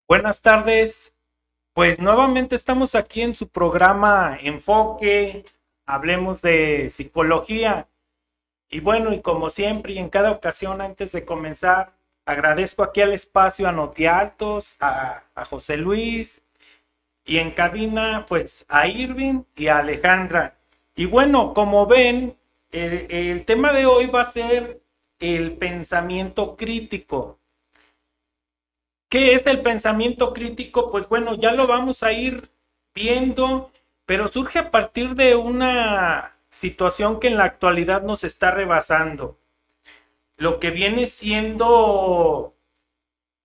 Buenas tardes, pues nuevamente estamos aquí en su programa Enfoque, hablemos de psicología. Y bueno, y como siempre y en cada ocasión antes de comenzar, agradezco aquí al espacio a Notialtos, a José Luis y en cabina pues a Irving y a Alejandra. Y bueno, como ven, el tema de hoy va a ser el pensamiento crítico. ¿Qué es el pensamiento crítico? Pues bueno, ya lo vamos a ir viendo, pero surge a partir de una situación que en la actualidad nos está rebasando. Lo que viene siendo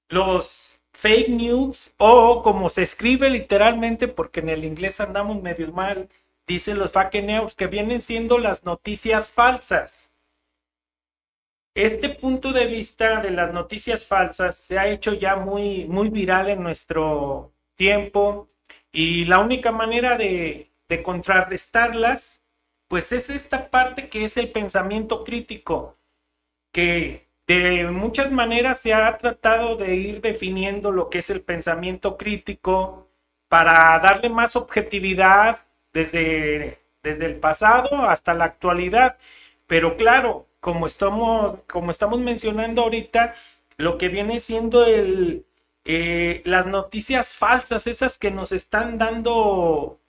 los fake news o como se escribe literalmente, porque en el inglés andamos medio mal, dicen los fake news, que vienen siendo las noticias falsas. Este punto de vista de las noticias falsas se ha hecho ya muy viral en nuestro tiempo y la única manera de contrarrestarlas, pues es esta parte que es el pensamiento crítico, que de muchas maneras se ha tratado de ir definiendo lo que es el pensamiento crítico para darle más objetividad desde el pasado hasta la actualidad. Pero claro, como estamos mencionando ahorita, lo que viene siendo las noticias falsas, esas que nos están dando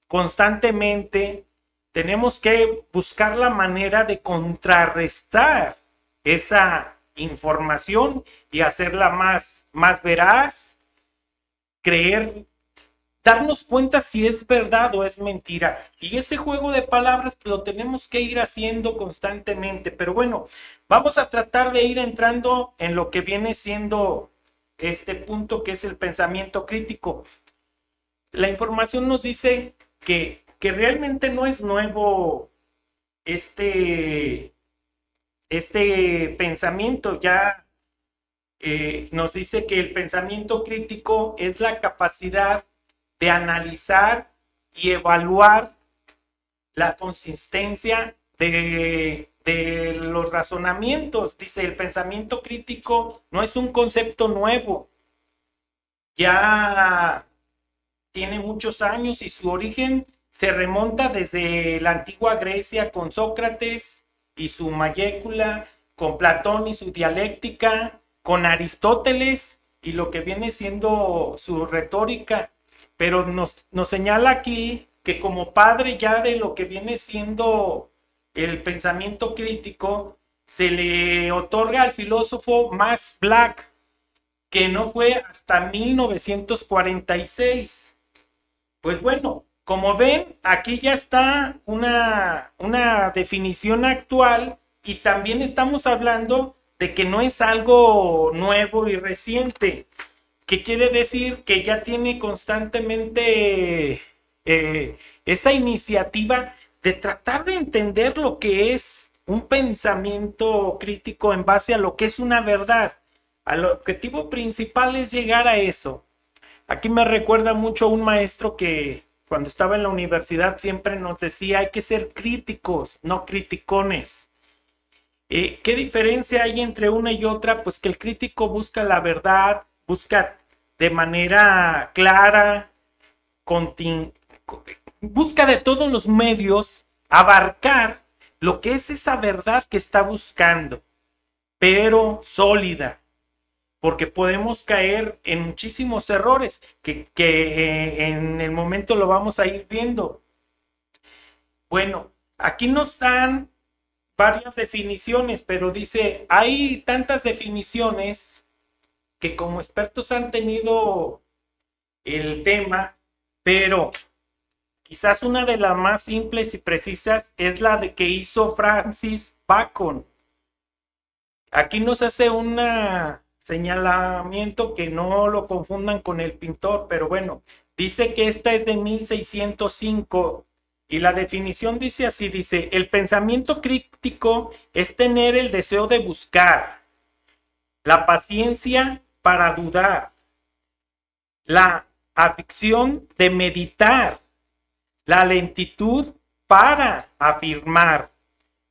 constantemente, tenemos que buscar la manera de contrarrestar esa información y hacerla más veraz, creer, darnos cuenta si es verdad o es mentira. Y ese juego de palabras lo tenemos que ir haciendo constantemente. Pero bueno, vamos a tratar de ir entrando en lo que viene siendo este punto que es el pensamiento crítico. La información nos dice que realmente no es nuevo este, este pensamiento. Ya nos dice que el pensamiento crítico es la capacidad de analizar y evaluar la consistencia de los razonamientos. Dice, el pensamiento crítico no es un concepto nuevo, ya tiene muchos años y su origen se remonta desde la antigua Grecia con Sócrates y su mayécula, con Platón y su dialéctica, con Aristóteles y lo que viene siendo su retórica. Pero nos señala aquí que como padre ya de lo que viene siendo el pensamiento crítico, se le otorga al filósofo Max Black, que no fue hasta 1946. Pues bueno, como ven, aquí ya está una definición actual y también estamos hablando de que no es algo nuevo y reciente, que quiere decir que ya tiene constantemente esa iniciativa de tratar de entender lo que es un pensamiento crítico en base a lo que es una verdad. El objetivo principal es llegar a eso. Aquí me recuerda mucho un maestro que cuando estaba en la universidad siempre nos decía hay que ser críticos, no criticones. ¿Qué diferencia hay entre una y otra? Pues que el crítico busca la verdad, busca de manera clara, contin- busca de todos los medios abarcar lo que es esa verdad que está buscando, pero sólida, porque podemos caer en muchísimos errores que en el momento lo vamos a ir viendo. Bueno, aquí nos dan varias definiciones, pero dice, hay tantas definiciones que como expertos han tenido el tema, pero quizás una de las más simples y precisas es la de que hizo Francis Bacon. Aquí nos hace un señalamiento que no lo confundan con el pintor, pero bueno, dice que esta es de 1605 y la definición dice así, dice, el pensamiento crítico es tener el deseo de buscar, la paciencia para dudar, la afición de meditar, la lentitud para afirmar,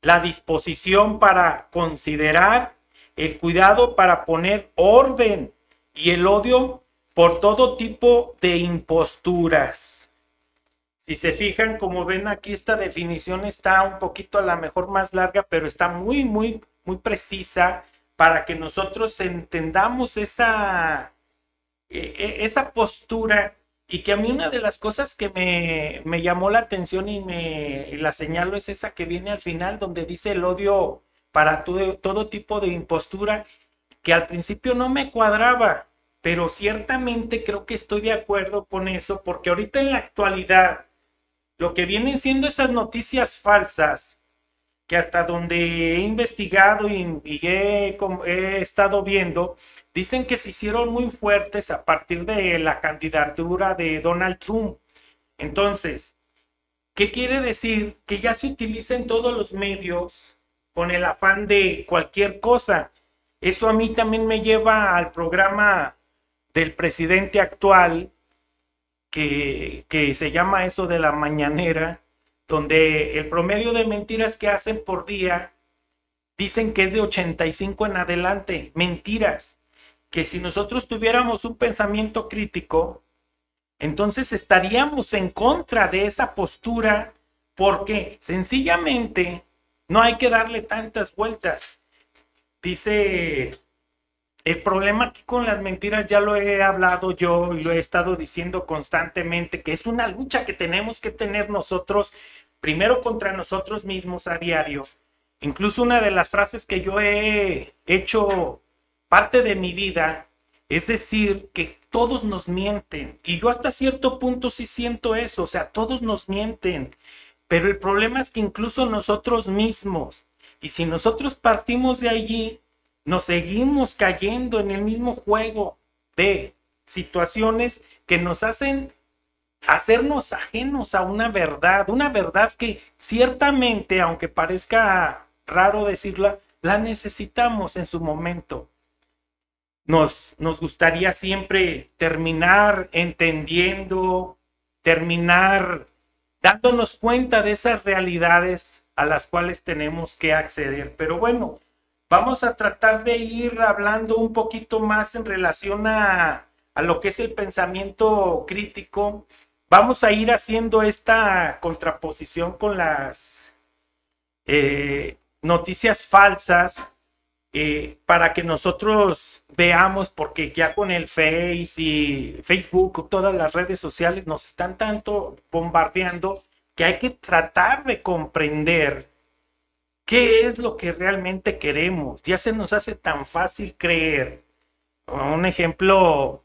la disposición para considerar, el cuidado para poner orden y el odio por todo tipo de imposturas. Si se fijan, como ven aquí, esta definición está un poquito a la mejor más larga, pero está muy precisa para que nosotros entendamos esa postura. Y que a mí una de las cosas que me llamó la atención y la señalo es esa que viene al final, donde dice el odio para todo tipo de impostura, que al principio no me cuadraba, pero ciertamente creo que estoy de acuerdo con eso, porque ahorita en la actualidad, lo que vienen siendo esas noticias falsas, que hasta donde he investigado y he estado viendo, dicen que se hicieron muy fuertes a partir de la candidatura de Donald Trump. Entonces, ¿qué quiere decir? Que ya se utiliza en todos los medios con el afán de cualquier cosa. Eso a mí también me lleva al programa del presidente actual, que se llama eso de la mañanera, donde el promedio de mentiras que hacen por día dicen que es de 85 en adelante. Mentiras. Que si nosotros tuviéramos un pensamiento crítico, entonces estaríamos en contra de esa postura, porque sencillamente no hay que darle tantas vueltas. Dice, el problema aquí con las mentiras, ya lo he hablado yo y lo he estado diciendo constantemente, que es una lucha que tenemos que tener nosotros, primero contra nosotros mismos a diario. Incluso una de las frases que yo he hecho parte de mi vida es decir que todos nos mienten. Y yo hasta cierto punto sí siento eso, o sea, todos nos mienten. Pero el problema es que incluso nosotros mismos, y si nosotros partimos de allí, nos seguimos cayendo en el mismo juego de situaciones que nos hacen hacernos ajenos a una verdad que ciertamente, aunque parezca raro decirla, la necesitamos en su momento. Nos gustaría siempre terminar entendiendo, terminar dándonos cuenta de esas realidades a las cuales tenemos que acceder. Pero bueno, vamos a tratar de ir hablando un poquito más en relación a lo que es el pensamiento crítico. Vamos a ir haciendo esta contraposición con las noticias falsas, para que nosotros veamos, porque ya con el Facebook, todas las redes sociales nos están tanto bombardeando, que hay que tratar de comprender qué es lo que realmente queremos. Ya se nos hace tan fácil creer. Un ejemplo,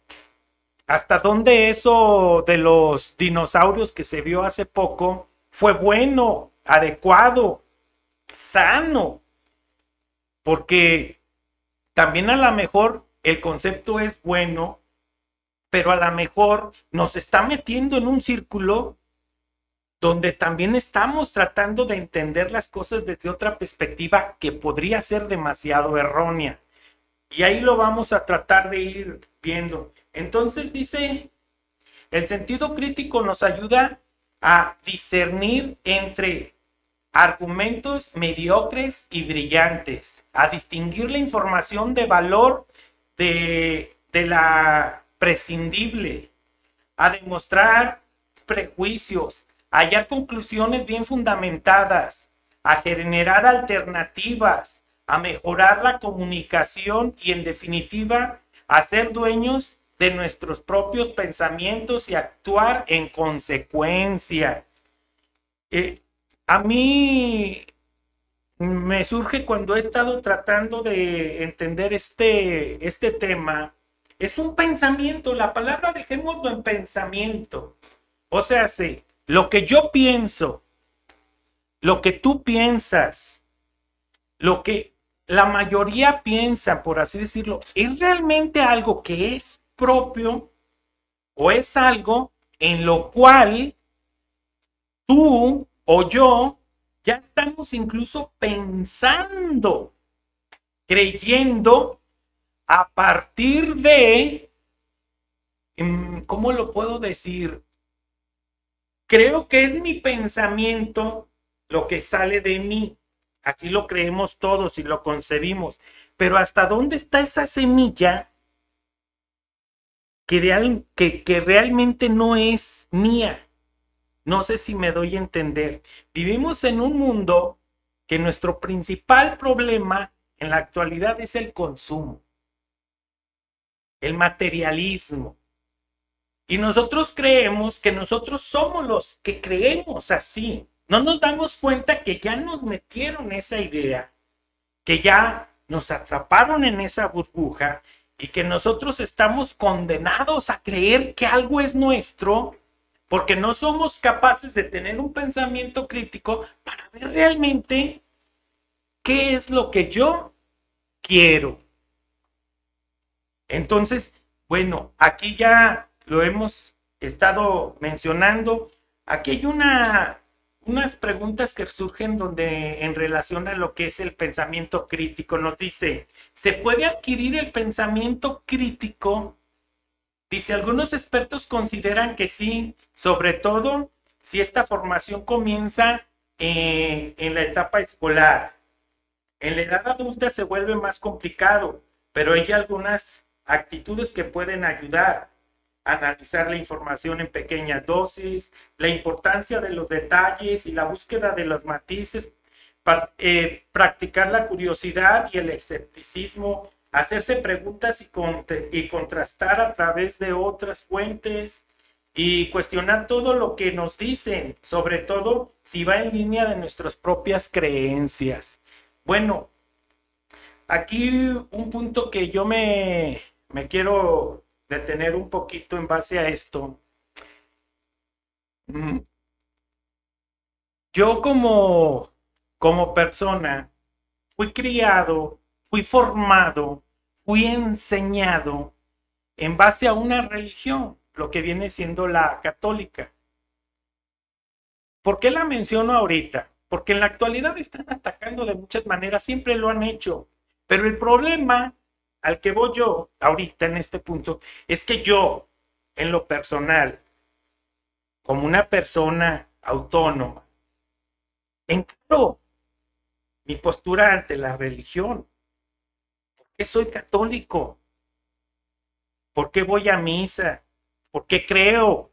hasta dónde eso de los dinosaurios que se vio hace poco fue bueno, adecuado, sano. Porque también a lo mejor el concepto es bueno, pero a lo mejor nos está metiendo en un círculo donde también estamos tratando de entender las cosas desde otra perspectiva que podría ser demasiado errónea. Y ahí lo vamos a tratar de ir viendo. Entonces dice, el sentido crítico nos ayuda a discernir entre argumentos mediocres y brillantes, a distinguir la información de valor de la prescindible, a demostrar prejuicios, a hallar conclusiones bien fundamentadas, a generar alternativas, a mejorar la comunicación y, en definitiva, a ser dueños de nuestros propios pensamientos y actuar en consecuencia. A mí me surge cuando he estado tratando de entender este tema. Es un pensamiento, la palabra dejémoslo en pensamiento. O sea, sí, lo que yo pienso, lo que tú piensas, lo que la mayoría piensa, por así decirlo, ¿es realmente algo que es propio o es algo en lo cual tú o yo ya estamos incluso pensando, creyendo a partir de, ¿cómo lo puedo decir? Creo que es mi pensamiento lo que sale de mí. Así lo creemos todos y lo concebimos. Pero ¿hasta dónde está esa semilla que realmente no es mía. No sé si me doy a entender. Vivimos en un mundo que nuestro principal problema en la actualidad es el consumo, el materialismo. Y nosotros creemos que nosotros somos los que creemos así. No nos damos cuenta que ya nos metieron esa idea, que ya nos atraparon en esa burbuja y que nosotros estamos condenados a creer que algo es nuestro porque no somos capaces de tener un pensamiento crítico para ver realmente qué es lo que yo quiero. Entonces, bueno, aquí ya lo hemos estado mencionando. Aquí hay unas preguntas que surgen donde en relación a lo que es el pensamiento crítico. Nos dice, ¿se puede adquirir el pensamiento crítico? Dice, algunos expertos consideran que sí, sobre todo si esta formación comienza en la etapa escolar. En la edad adulta se vuelve más complicado, pero hay algunas actitudes que pueden ayudar a analizar la información en pequeñas dosis, la importancia de los detalles y la búsqueda de los matices, practicar la curiosidad y el escepticismo, hacerse preguntas y contrastar a través de otras fuentes y cuestionar todo lo que nos dicen, sobre todo si va en línea de nuestras propias creencias. Bueno, aquí un punto que yo me quiero detener un poquito en base a esto. Yo como persona fui criado, fui formado, fui enseñado en base a una religión, lo que viene siendo la católica. ¿Por qué la menciono ahorita? Porque en la actualidad están atacando de muchas maneras, siempre lo han hecho. Pero el problema al que voy yo ahorita en este punto es que yo, en lo personal, como una persona autónoma, encaro mi postura ante la religión. ¿Por qué soy católico? ¿Por qué voy a misa? ¿Por qué creo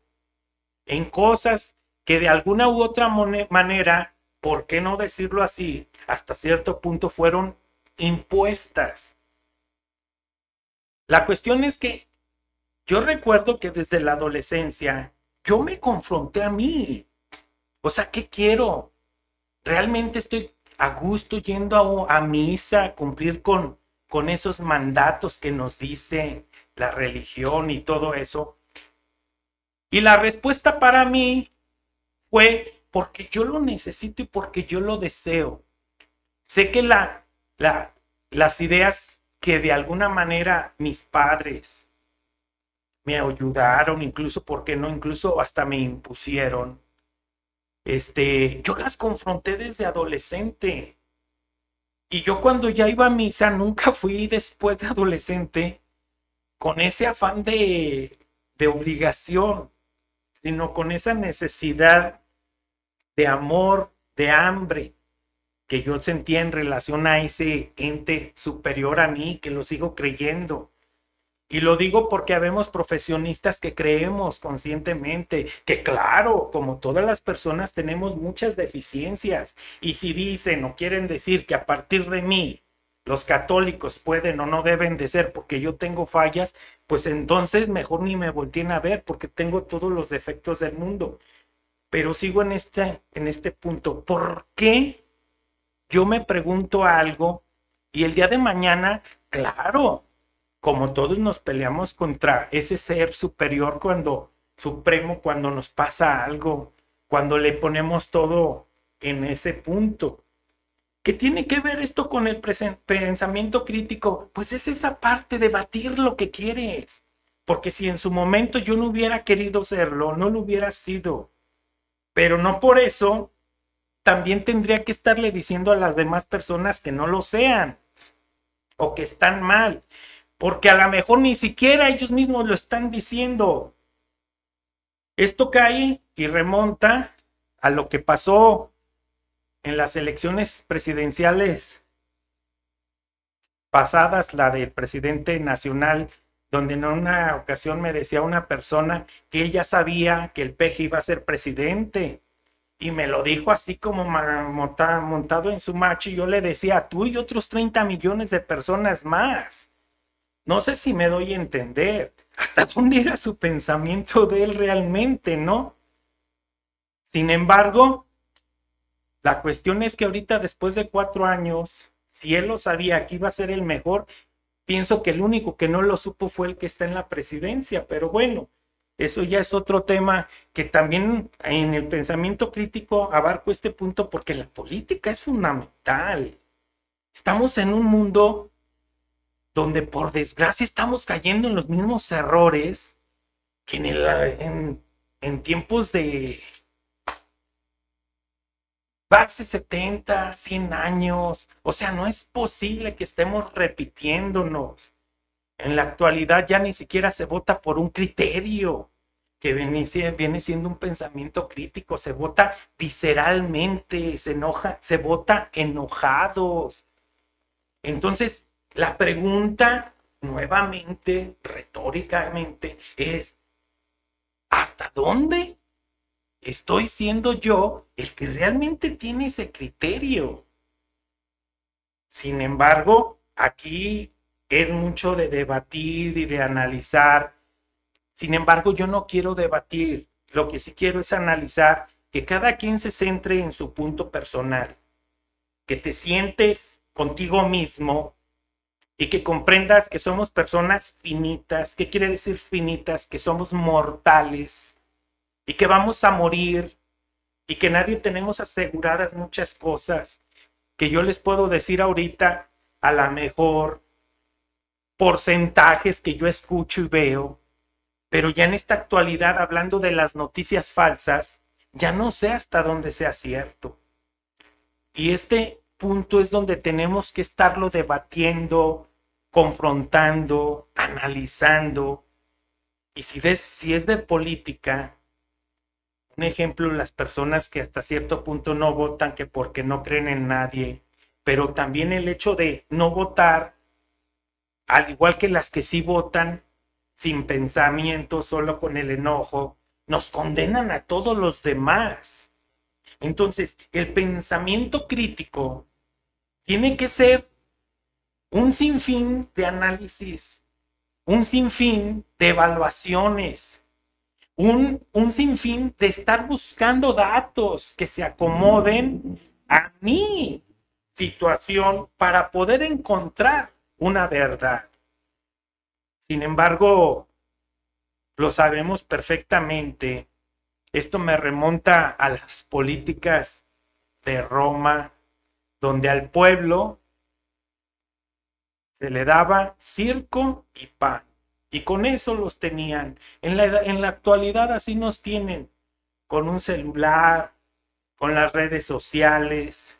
en cosas que de alguna u otra manera, por qué no decirlo así, hasta cierto punto fueron impuestas? La cuestión es que yo recuerdo que desde la adolescencia yo me confronté a mí. O sea, ¿qué quiero? ¿Realmente estoy a gusto yendo a misa, cumplir con esos mandatos que nos dice la religión y todo eso? Y la respuesta para mí fue porque yo lo necesito y porque yo lo deseo. Sé que las ideas que de alguna manera mis padres me ayudaron, incluso, ¿por qué no? Incluso hasta me impusieron. Yo las confronté desde adolescente. Y yo cuando ya iba a misa, nunca fui después de adolescente con ese afán de obligación, sino con esa necesidad de amor, de hambre, que yo sentía en relación a ese ente superior a mí, que lo sigo creyendo. Y lo digo porque habemos profesionistas que creemos conscientemente que claro, como todas las personas tenemos muchas deficiencias. Y si dicen o quieren decir que a partir de mí los católicos pueden o no deben de ser porque yo tengo fallas, pues entonces mejor ni me volteen a ver porque tengo todos los defectos del mundo. Pero sigo en este punto. ¿Por qué yo me pregunto algo y el día de mañana, claro, como todos nos peleamos contra ese ser superior supremo, cuando nos pasa algo, cuando le ponemos todo en ese punto? ¿Qué tiene que ver esto con el pensamiento crítico? Pues es esa parte de batir lo que quieres. Porque si en su momento yo no hubiera querido serlo, no lo hubiera sido. Pero no por eso también tendría que estarle diciendo a las demás personas que no lo sean o que están mal. Porque a lo mejor ni siquiera ellos mismos lo están diciendo. Esto cae y remonta a lo que pasó en las elecciones presidenciales pasadas, la del presidente nacional donde en una ocasión me decía una persona que él ya sabía que el Peje iba a ser presidente. Y me lo dijo así como montado en su macho, y yo le decía, tú y otros 30 millones de personas más. No sé si me doy a entender hasta dónde era su pensamiento de él realmente, ¿no? Sin embargo, la cuestión es que ahorita, después de 4 años, si él lo sabía que iba a ser el mejor, pienso que el único que no lo supo fue el que está en la presidencia, pero bueno, eso ya es otro tema que también en el pensamiento crítico abarco este punto porque la política es fundamental. Estamos en un mundo donde por desgracia estamos cayendo en los mismos errores que en tiempos de hace 70, 100 años. O sea, no es posible que estemos repitiéndonos. En la actualidad ya ni siquiera se vota por un criterio que viene siendo un pensamiento crítico, se vota visceralmente, se vota enojados. Entonces, la pregunta nuevamente, retóricamente, es ¿hasta dónde estoy siendo yo el que realmente tiene ese criterio? Sin embargo, aquí es mucho de debatir y de analizar. Sin embargo, yo no quiero debatir. Lo que sí quiero es analizar, que cada quien se centre en su punto personal, que te sientes contigo mismo y que comprendas que somos personas finitas. ¿Qué quiere decir finitas? Que somos mortales y que vamos a morir y que nadie tenemos aseguradas muchas cosas, que yo les puedo decir ahorita, a lo mejor porcentajes que yo escucho y veo, pero ya en esta actualidad, hablando de las noticias falsas, ya no sé hasta dónde sea cierto. Y este punto es donde tenemos que estarlo debatiendo, confrontando, analizando. Y si es de política, un ejemplo, las personas que hasta cierto punto no votan, que porque no creen en nadie, pero también el hecho de no votar, al igual que las que sí votan, sin pensamiento, solo con el enojo, nos condenan a todos los demás. Entonces, el pensamiento crítico tiene que ser un sinfín de análisis, un sinfín de evaluaciones, un sinfín de estar buscando datos que se acomoden a mi situación para poder encontrar una verdad. Sin embargo, lo sabemos perfectamente. Esto me remonta a las políticas de Roma, donde al pueblo se le daba circo y pan. Y con eso los tenían. En la actualidad así nos tienen, con un celular, con las redes sociales.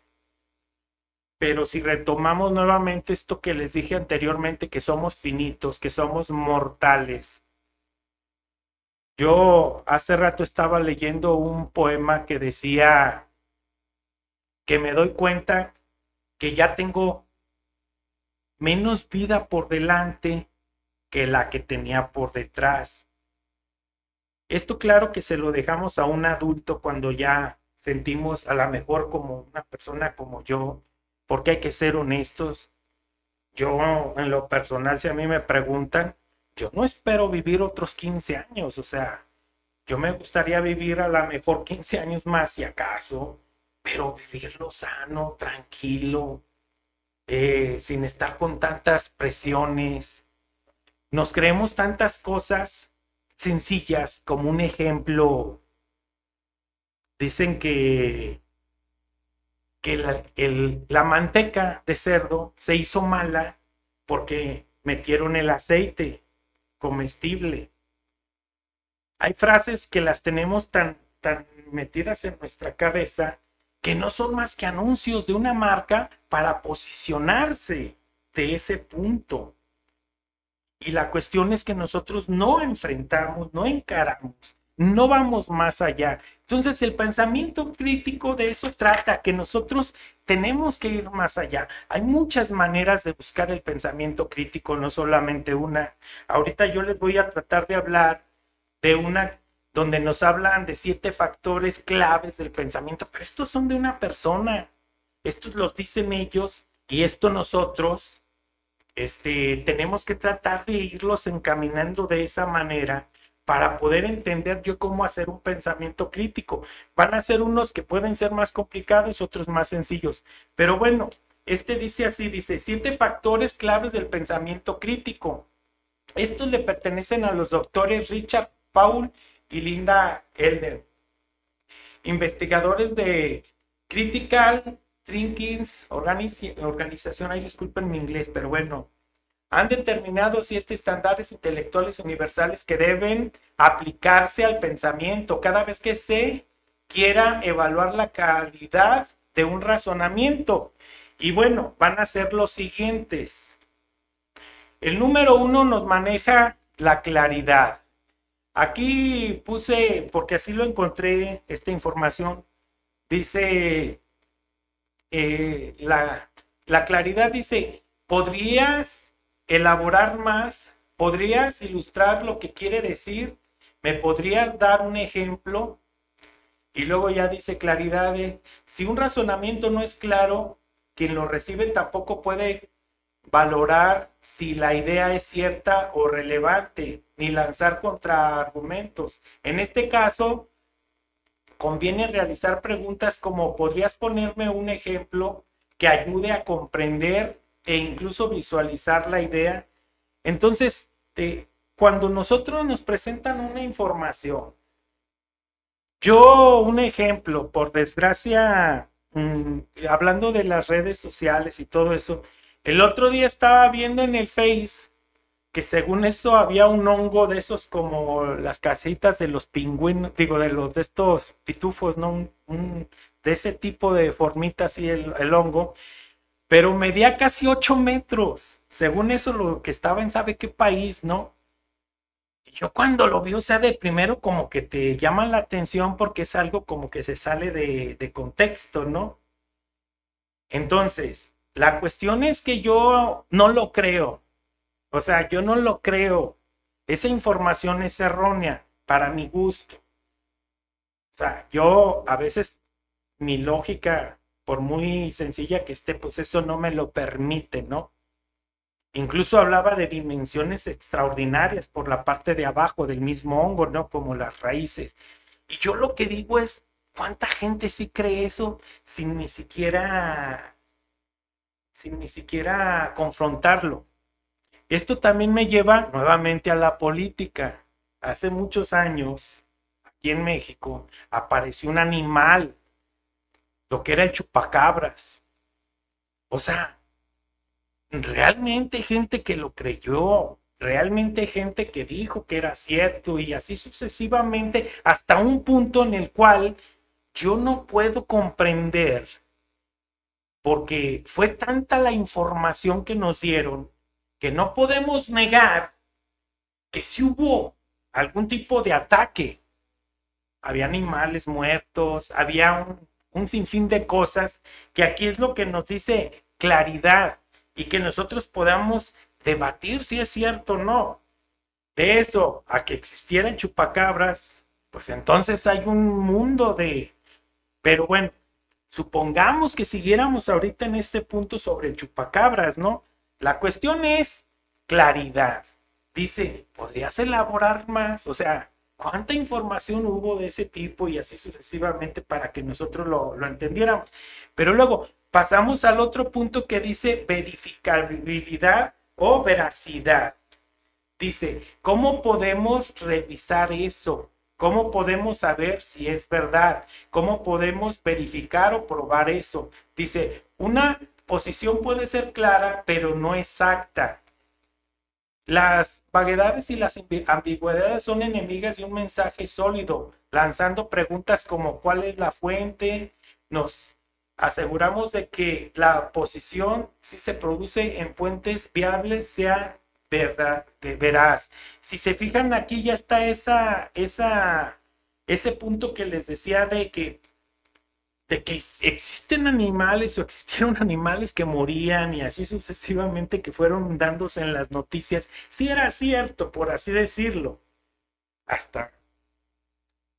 Pero si retomamos nuevamente esto que les dije anteriormente, que somos finitos, que somos mortales. Yo hace rato estaba leyendo un poema que decía que me doy cuenta que ya tengo menos vida por delante que la que tenía por detrás. Esto claro que se lo dejamos a un adulto cuando ya sentimos a lo mejor como una persona como yo, porque hay que ser honestos. Yo en lo personal, si a mí me preguntan, yo no espero vivir otros 15 años, o sea, yo me gustaría vivir a lo mejor 15 años más si acaso, pero vivirlo sano, tranquilo, sin estar con tantas presiones. Nos creemos tantas cosas sencillas, como un ejemplo, dicen que la manteca de cerdo se hizo mala porque metieron el aceite comestible. Hay frases que las tenemos tan metidas en nuestra cabeza que no son más que anuncios de una marca para posicionarse de ese punto. Y la cuestión es que nosotros no enfrentamos, no encaramos no vamos más allá. Entonces el pensamiento crítico de eso trata, que nosotros tenemos que ir más allá. Hay muchas maneras de buscar el pensamiento crítico, no solamente una. Ahorita yo les voy a tratar de hablar de una donde nos hablan de 7 factores claves del pensamiento, pero estos son de una persona, estos los dicen ellos y esto nosotros tenemos que tratar de irlos encaminando de esa manera para poder entender yo cómo hacer un pensamiento crítico. Van a ser unos que pueden ser más complicados, otros más sencillos. Pero bueno, dice así, dice 7 factores claves del pensamiento crítico. Estos le pertenecen a los doctores Richard Paul y Linda Elder, investigadores de Critical Thinking Organización, ahí disculpen mi inglés, pero bueno, han determinado 7 estándares intelectuales universales que deben aplicarse al pensamiento cada vez que se quiera evaluar la calidad de un razonamiento. Y bueno, van a ser los siguientes. El número 1 nos maneja la claridad. Aquí puse, porque así lo encontré, esta información, dice, la claridad dice, ¿podrías elaborar más? ¿Podrías ilustrar lo que quiere decir? ¿Me podrías dar un ejemplo? Y luego ya dice claridad de, si un razonamiento no es claro, quien lo recibe tampoco puede valorar si la idea es cierta o relevante, ni lanzar contraargumentos. En este caso, conviene realizar preguntas como, ¿podrías ponerme un ejemplo que ayude a comprender e incluso visualizar la idea? Entonces, cuando nosotros nos presentan una información, un ejemplo, por desgracia, hablando de las redes sociales y todo eso, el otro día estaba viendo en el Face que según eso había un hongo de esos como las casitas de los pingüinos, digo, de estos pitufos, ¿no? De ese tipo de formita así el hongo, pero medía casi 8 metros. Según eso, lo que estaba en sabe qué país, ¿no? Y yo cuando lo vi, o sea, de primero como que te llama la atención porque es algo como que se sale de contexto, ¿no? Entonces, la cuestión es que yo no lo creo. O sea, yo no lo creo. Esa información es errónea para mi gusto. O sea, yo a veces mi lógica, por muy sencilla que esté, pues eso no me lo permite, ¿no? Incluso hablaba de dimensiones extraordinarias por la parte de abajo del mismo hongo, ¿no? Como las raíces. Y yo lo que digo es, ¿cuánta gente sí cree eso sin ni siquiera confrontarlo? Esto también me lleva nuevamente a la política. Hace muchos años, aquí en México, apareció un animal, lo que era el chupacabras. O sea, realmente gente que lo creyó, realmente gente que dijo que era cierto y así sucesivamente hasta un punto en el cual yo no puedo comprender, porque fue tanta la información que nos dieron que no podemos negar que sí hubo algún tipo de ataque. Había animales muertos, había un sinfín de cosas que aquí es lo que nos dice claridad y que nosotros podamos debatir si es cierto o no. De eso a que existieran chupacabras, pues entonces hay un mundo de... Pero bueno, supongamos que siguiéramos ahorita en este punto sobre el chupacabras, ¿no? La cuestión es claridad. Dice, ¿podrías elaborar más? O sea, ¿cuánta información hubo de ese tipo? Y así sucesivamente para que nosotros lo entendiéramos. Pero luego pasamos al otro punto que dice verificabilidad o veracidad. Dice, ¿cómo podemos revisar eso? ¿Cómo podemos saber si es verdad? ¿Cómo podemos verificar o probar eso? Dice, una posición puede ser clara, pero no exacta. Las vaguedades y las ambigüedades son enemigas de un mensaje sólido, lanzando preguntas como ¿cuál es la fuente? Nos aseguramos de que la posición, si se produce en fuentes viables, sea verdad, veraz. Si se fijan aquí ya está esa ese punto que les decía de que existen animales o existieron animales que morían y así sucesivamente que fueron dándose en las noticias, sí era cierto, por así decirlo, hasta,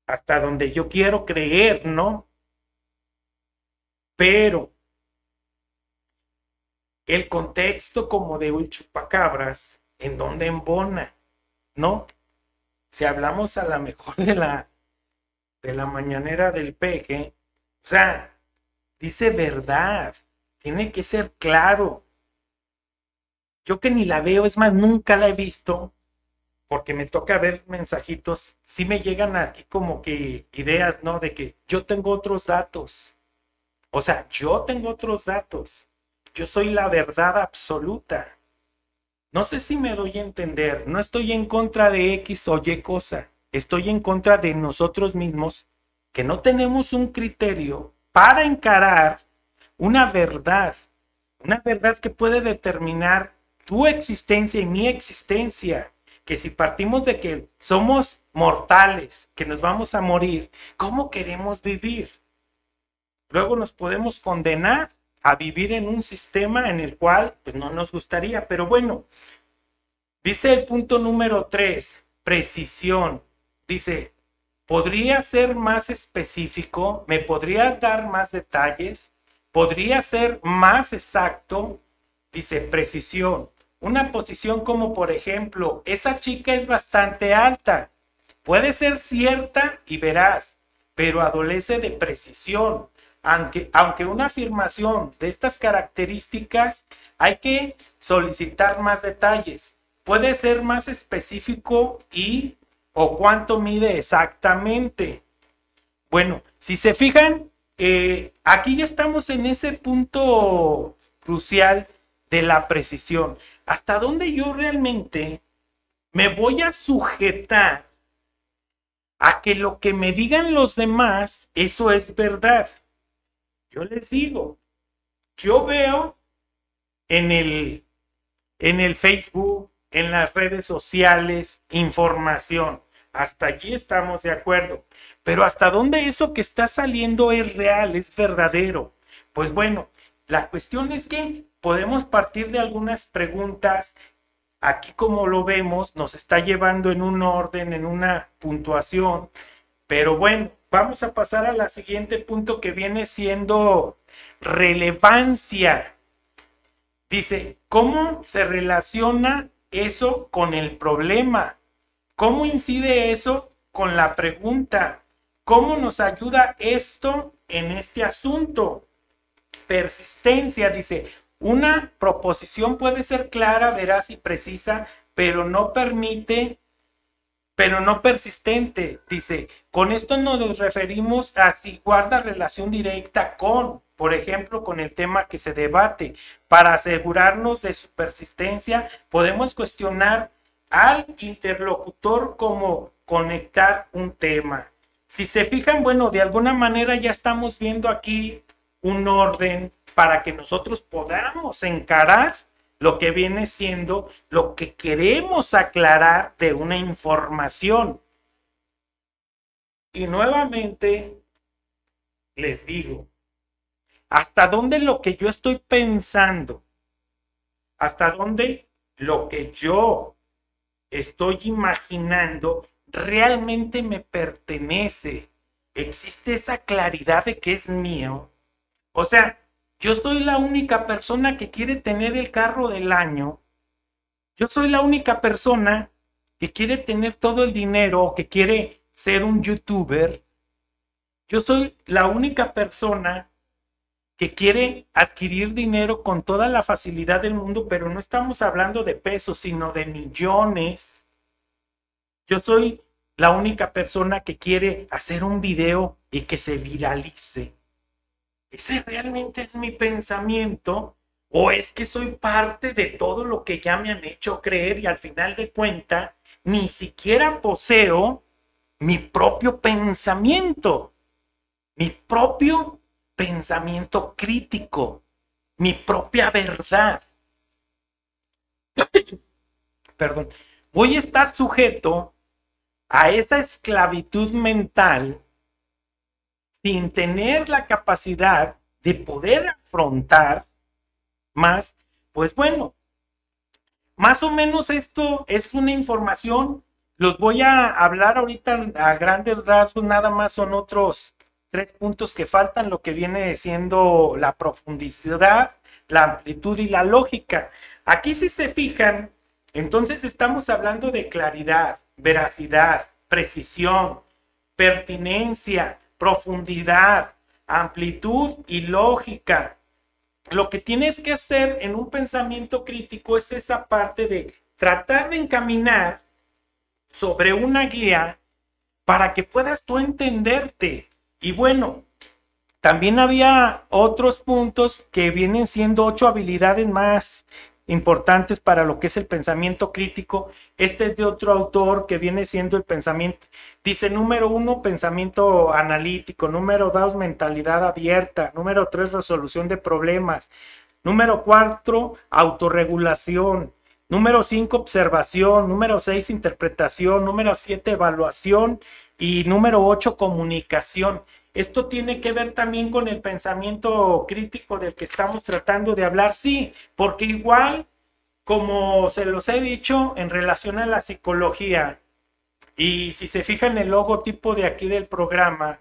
hasta donde yo quiero creer, ¿no? Pero el contexto como de un chupacabras, ¿en dónde embona? ¿No? Si hablamos a lo mejor de la mañanera del peje, o sea, dice verdad, tiene que ser claro. Yo que ni la veo, es más, nunca la he visto, porque me toca ver mensajitos, sí me llegan aquí como que ideas, ¿no? De que yo tengo otros datos. O sea, yo tengo otros datos. Yo soy la verdad absoluta. No sé si me doy a entender. No estoy en contra de X o Y cosa. Estoy en contra de nosotros mismos que no tenemos un criterio para encarar una verdad. Una verdad que puede determinar tu existencia y mi existencia. Que si partimos de que somos mortales, que nos vamos a morir, ¿cómo queremos vivir? Luego nos podemos condenar a vivir en un sistema en el cual pues, no nos gustaría. Pero bueno, dice el punto número 3, precisión. Dice, ¿podría ser más específico? ¿Me podrías dar más detalles? ¿Podría ser más exacto? Dice, precisión. Una posición como por ejemplo, esa chica es bastante alta. Puede ser cierta y veraz, pero adolece de precisión. Aunque una afirmación de estas características hay que solicitar más detalles. Puede ser más específico y o cuánto mide exactamente. Bueno, si se fijan, aquí ya estamos en ese punto crucial de la precisión. ¿Hasta dónde yo realmente me voy a sujetar a que lo que me digan los demás, eso es verdad? Yo les digo, yo veo en el Facebook, en las redes sociales, información. Hasta allí estamos de acuerdo. Pero ¿hasta dónde eso que está saliendo es real, es verdadero? Pues bueno, la cuestión es que podemos partir de algunas preguntas. Aquí como lo vemos, nos está llevando en un orden, en una puntuación. Pero bueno, vamos a pasar a la siguiente punto que viene siendo relevancia. Dice, ¿cómo se relaciona eso con el problema? ¿Cómo incide eso con la pregunta? ¿Cómo nos ayuda esto en este asunto? Persistencia, dice, una proposición puede ser clara, veraz y precisa, pero no persistente. Dice, con esto nos referimos a si guarda relación directa con, por ejemplo, con el tema que se debate. Para asegurarnos de su persistencia, podemos cuestionar al interlocutor como conectar un tema. Si se fijan, bueno, de alguna manera ya estamos viendo aquí un orden para que nosotros podamos encarar lo que viene siendo lo que queremos aclarar de una información. Y nuevamente les digo, hasta dónde lo que yo estoy pensando, hasta dónde lo que yo estoy imaginando realmente me pertenece. ¿Existe esa claridad de que es mío? O sea, yo soy la única persona que quiere tener el carro del año. Yo soy la única persona que quiere tener todo el dinero o que quiere ser un youtuber. Yo soy la única persona que quiere adquirir dinero con toda la facilidad del mundo, pero no estamos hablando de pesos, sino de millones. Yo soy la única persona que quiere hacer un video y que se viralice. ¿Ese realmente es mi pensamiento? ¿O es que soy parte de todo lo que ya me han hecho creer y al final de cuentas ni siquiera poseo mi propio pensamiento? Mi propio pensamiento crítico, mi propia verdad. Perdón. Voy a estar sujeto a esa esclavitud mental sin tener la capacidad de poder afrontar más, pues bueno, más o menos esto es una información. Los voy a hablar ahorita a grandes rasgos, nada más son otros 3 puntos que faltan, lo que viene siendo la profundidad, la amplitud y la lógica. Aquí si se fijan, entonces estamos hablando de claridad, veracidad, precisión, pertinencia, profundidad, amplitud y lógica. Lo que tienes que hacer en un pensamiento crítico es esa parte de tratar de encaminar sobre una guía para que puedas tú entenderte. Y bueno, también había otros puntos que vienen siendo 8 habilidades más importantes para lo que es el pensamiento crítico. Este es de otro autor que viene siendo el pensamiento. Dice, número 1, pensamiento analítico. Número 2, mentalidad abierta. Número 3, resolución de problemas. Número 4, autorregulación. Número 5, observación. Número 6, interpretación. Número 7, evaluación. Y número 8, comunicación. Esto tiene que ver también con el pensamiento crítico del que estamos tratando de hablar, sí, porque igual, como se los he dicho, en relación a la psicología, y si se fijan en el logotipo de aquí del programa,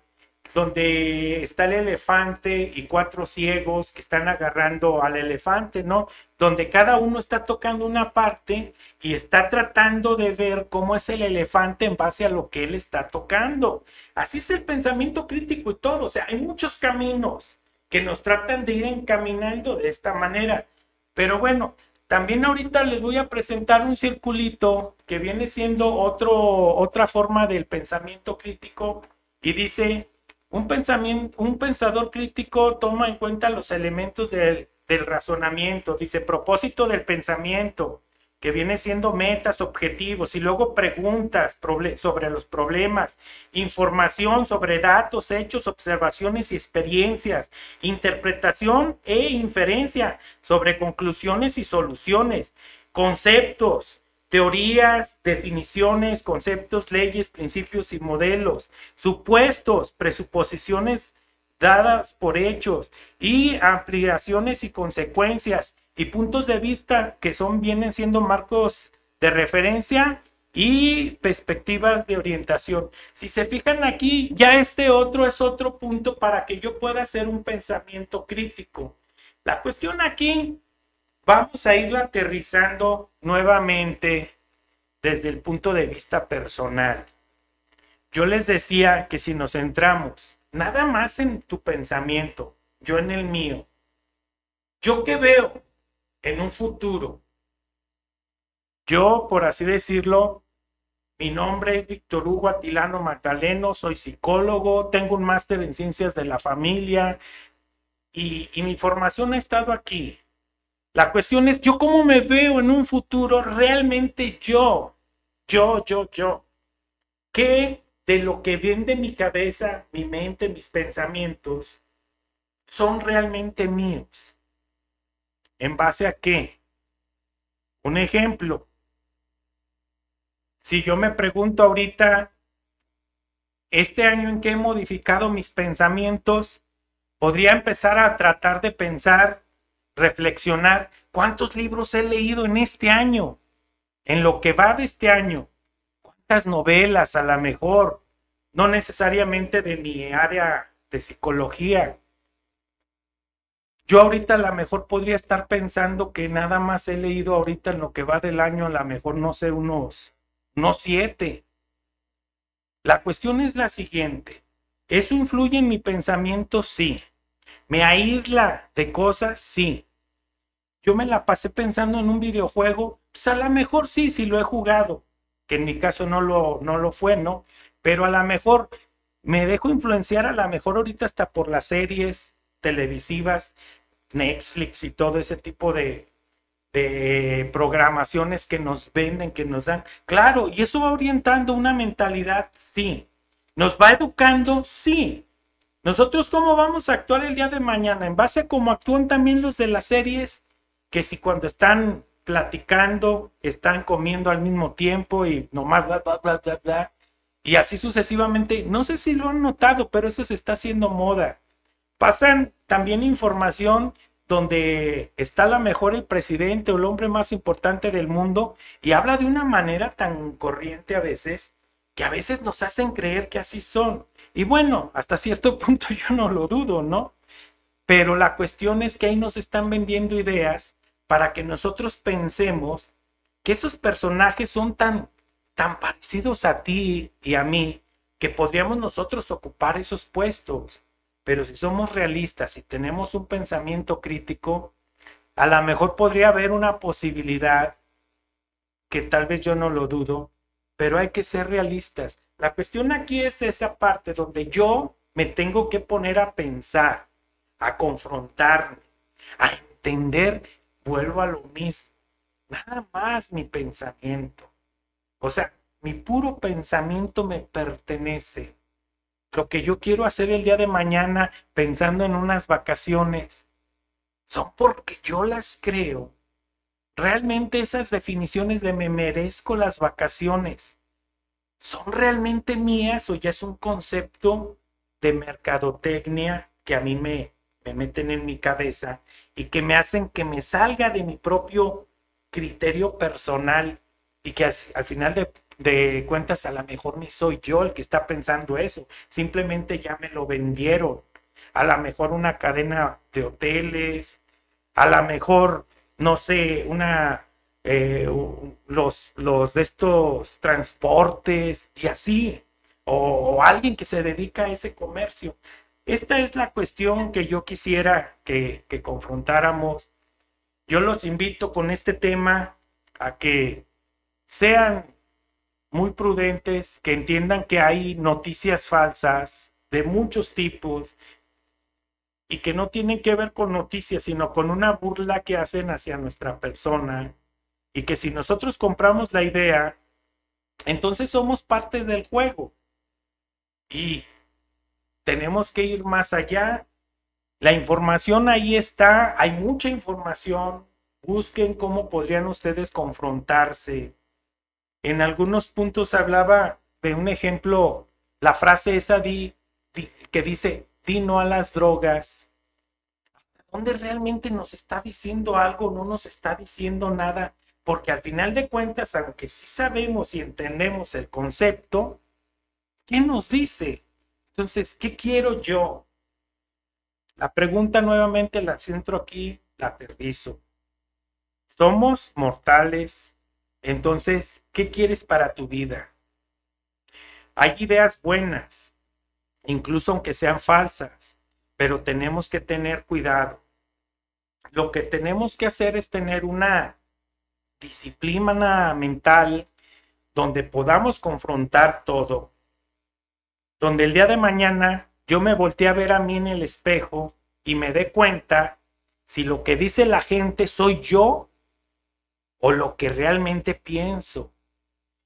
donde está el elefante y 4 ciegos que están agarrando al elefante, ¿no? Donde cada uno está tocando una parte y está tratando de ver cómo es el elefante en base a lo que él está tocando. Así es el pensamiento crítico y todo. O sea, hay muchos caminos que nos tratan de ir encaminando de esta manera. Pero bueno, también ahorita les voy a presentar un circulito que viene siendo otra forma del pensamiento crítico y dice... Un pensador crítico toma en cuenta los elementos del razonamiento, dice propósito del pensamiento, que viene siendo metas, objetivos, y luego preguntas sobre los problemas, información sobre datos, hechos, observaciones y experiencias, interpretación e inferencia sobre conclusiones y soluciones, conceptos, teorías, definiciones, conceptos, leyes, principios y modelos, supuestos, presuposiciones dadas por hechos y ampliaciones y consecuencias y puntos de vista que vienen siendo marcos de referencia y perspectivas de orientación. Si se fijan aquí, ya este otro es otro punto para que yo pueda hacer un pensamiento crítico. La cuestión aquí, vamos a irla aterrizando nuevamente desde el punto de vista personal. Yo les decía que si nos centramos nada más en tu pensamiento, yo en el mío, yo qué veo en un futuro. Yo, por así decirlo, mi nombre es Víctor Hugo Atilano Magdaleno, soy psicólogo, tengo un máster en ciencias de la familia y mi formación ha estado aquí. La cuestión es, ¿yo cómo me veo en un futuro realmente yo? ¿Qué de lo que viene de mi cabeza, mi mente, mis pensamientos, son realmente míos? ¿En base a qué? Un ejemplo. Si yo me pregunto ahorita, este año en que he modificado mis pensamientos, podría empezar a tratar de pensar, reflexionar, ¿cuántos libros he leído en este año? En lo que va de este año, ¿cuántas novelas a lo mejor? No necesariamente de mi área de psicología. Yo ahorita a lo mejor podría estar pensando que nada más he leído ahorita en lo que va del año, a lo mejor no sé, unos 7. La cuestión es la siguiente. ¿Eso influye en mi pensamiento? Sí. ¿Me aísla de cosas? Sí. Yo me la pasé pensando en un videojuego, pues a lo mejor sí, sí lo he jugado, que en mi caso no lo fue, ¿no? Pero a lo mejor me dejo influenciar, a lo mejor ahorita hasta por las series televisivas, Netflix y todo ese tipo de programaciones que nos venden, que nos dan. Claro, y eso va orientando una mentalidad, sí. ¿Nos va educando? Sí. ¿Nosotros cómo vamos a actuar el día de mañana? En base a cómo actúan también los de las series, que si cuando están platicando, están comiendo al mismo tiempo y nomás bla, bla, bla, bla, bla. Y así sucesivamente, no sé si lo han notado, pero eso se está haciendo moda. Pasan también información donde está a lo mejor el presidente o el hombre más importante del mundo y habla de una manera tan corriente a veces que a veces nos hacen creer que así son. Y bueno, hasta cierto punto yo no lo dudo, ¿no? Pero la cuestión es que ahí nos están vendiendo ideas para que nosotros pensemos que esos personajes son tan parecidos a ti y a mí que podríamos nosotros ocupar esos puestos. Pero si somos realistas y tenemos un pensamiento crítico, a lo mejor podría haber una posibilidad, que tal vez yo no lo dudo, pero hay que ser realistas. La cuestión aquí es esa parte donde yo me tengo que poner a pensar, a confrontarme, a entender, vuelvo a lo mismo, nada más mi pensamiento. O sea, mi puro pensamiento me pertenece. Lo que yo quiero hacer el día de mañana pensando en unas vacaciones son porque yo las creo. Realmente esas definiciones de me merezco las vacaciones son realmente mías o ya es un concepto de mercadotecnia que a mí me meten en mi cabeza y que me hacen que me salga de mi propio criterio personal y que al final de cuentas a lo mejor ni soy yo el que está pensando eso, simplemente ya me lo vendieron. A lo mejor una cadena de hoteles, a lo mejor, no sé, los de estos transportes y así, o alguien que se dedica a ese comercio. Esta es la cuestión que yo quisiera que confrontáramos. Yo los invito con este tema a que sean muy prudentes, que entiendan que hay noticias falsas de muchos tipos y que no tienen que ver con noticias, sino con una burla que hacen hacia nuestra persona y que si nosotros compramos la idea, entonces somos parte del juego y tenemos que ir más allá. La información ahí está, hay mucha información. Busquen cómo podrían ustedes confrontarse. En algunos puntos hablaba de un ejemplo, la frase esa que dice, di no a las drogas. ¿Hasta dónde realmente nos está diciendo algo? No nos está diciendo nada, porque al final de cuentas, aunque sí sabemos y entendemos el concepto, ¿qué nos dice? Entonces, ¿qué quiero yo? La pregunta nuevamente la centro aquí, la aterrizo. Somos mortales. Entonces, ¿qué quieres para tu vida? Hay ideas buenas, incluso aunque sean falsas, pero tenemos que tener cuidado. Lo que tenemos que hacer es tener una disciplina mental donde podamos confrontar todo. Donde el día de mañana yo me volteé a ver a mí en el espejo y me dé cuenta si lo que dice la gente soy yo o lo que realmente pienso.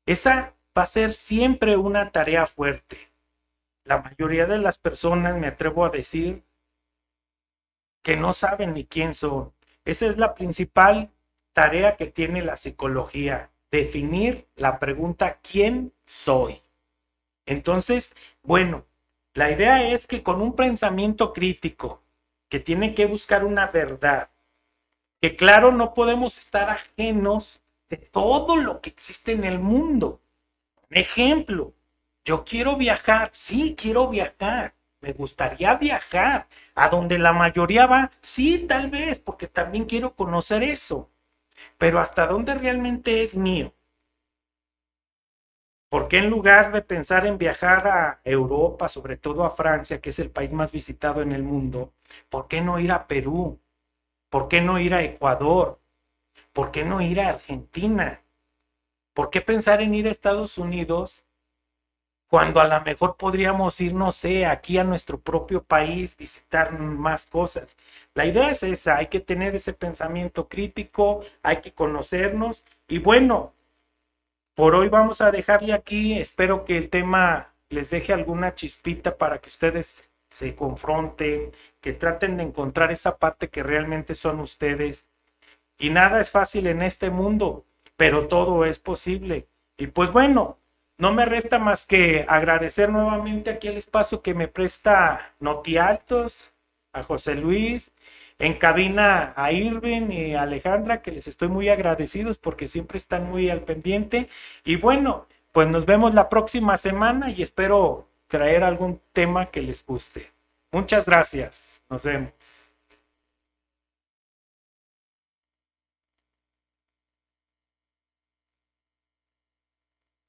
Esa va a ser siempre una tarea fuerte. La mayoría de las personas, me atrevo a decir, que no saben ni quién son. Esa es la principal tarea que tiene la psicología, definir la pregunta ¿quién soy? Entonces, bueno, la idea es que con un pensamiento crítico, que tiene que buscar una verdad, que claro, no podemos estar ajenos de todo lo que existe en el mundo. Un ejemplo, yo quiero viajar, sí, quiero viajar, me gustaría viajar, a donde la mayoría va, sí, tal vez, porque también quiero conocer eso, pero ¿hasta dónde realmente es mío? ¿Por qué en lugar de pensar en viajar a Europa, sobre todo a Francia, que es el país más visitado en el mundo, ¿por qué no ir a Perú? ¿Por qué no ir a Ecuador? ¿Por qué no ir a Argentina? ¿Por qué pensar en ir a Estados Unidos cuando a lo mejor podríamos ir, no sé, aquí a nuestro propio país, visitar más cosas? La idea es esa, hay que tener ese pensamiento crítico, hay que conocernos y bueno, por hoy vamos a dejarle aquí. Espero que el tema les deje alguna chispita para que ustedes se confronten, que traten de encontrar esa parte que realmente son ustedes. Y nada es fácil en este mundo, pero todo es posible. Y pues bueno, no me resta más que agradecer nuevamente aquí el espacio que me presta Notialtos, a José Luis, en cabina a Irving y a Alejandra, que les estoy muy agradecidos porque siempre están muy al pendiente. Y bueno, pues nos vemos la próxima semana y espero traer algún tema que les guste. Muchas gracias. Nos vemos.